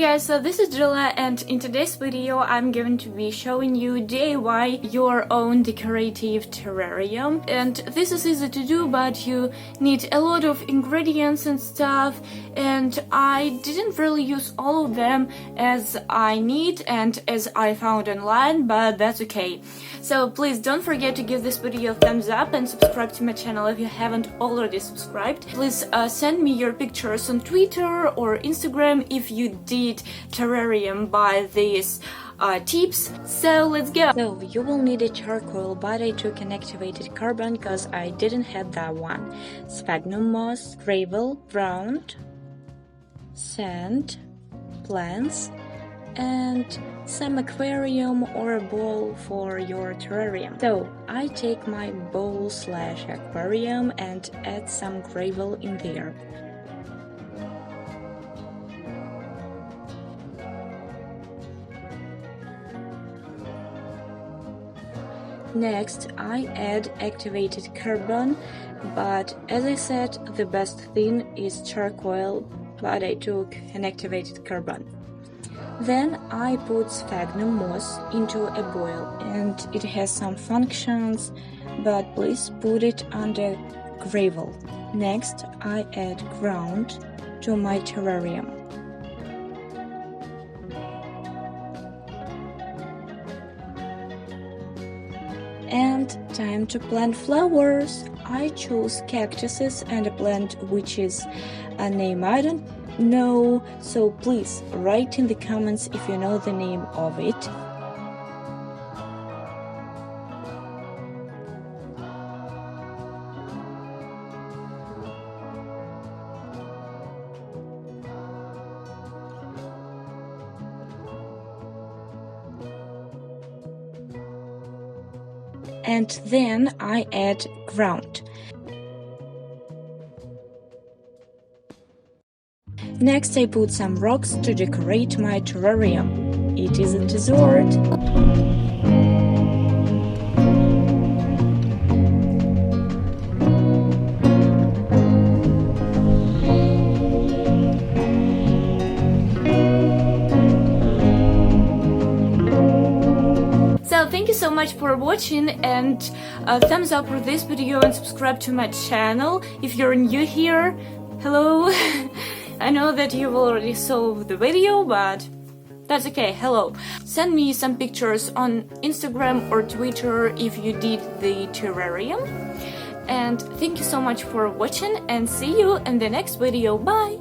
guys, so this is Drilla, and in today's video I'm going to be showing you DIY your own decorative terrarium. And this is easy to do, but you need a lot of ingredients and stuff, and I didn't really use all of them as I need and as I found online, but that's okay. So please don't forget to give this video a thumbs up and subscribe to my channel if you haven't already subscribed. Please send me your pictures on Twitter or Instagram if you did terrarium by these tips. So let's go! So you will need a charcoal, but I took an activated carbon because I didn't have that one. Sphagnum moss, gravel, ground, sand, plants, and some aquarium or a bowl for your terrarium. So I take my bowl / aquarium and add some gravel in there. Next, I add activated carbon, but as I said, the best thing is charcoal, but I took an activated carbon. Then I put sphagnum moss into a bowl, and it has some functions, but please put it under gravel. Next, I add ground to my terrarium. And time to plant flowers. I chose cactuses and a plant which is a name I don't know, so please write in the comments if you know the name of it. And then I add ground. Next, I put some rocks to decorate my terrarium. It is a dessert. So thank you so much for watching, and thumbs up for this video and subscribe to my channel if you're new here. Hello. I know that you've already saw the video, but that's okay. Hello. Send me some pictures on Instagram or Twitter if you did the terrarium. And thank you so much for watching, and see you in the next video. Bye!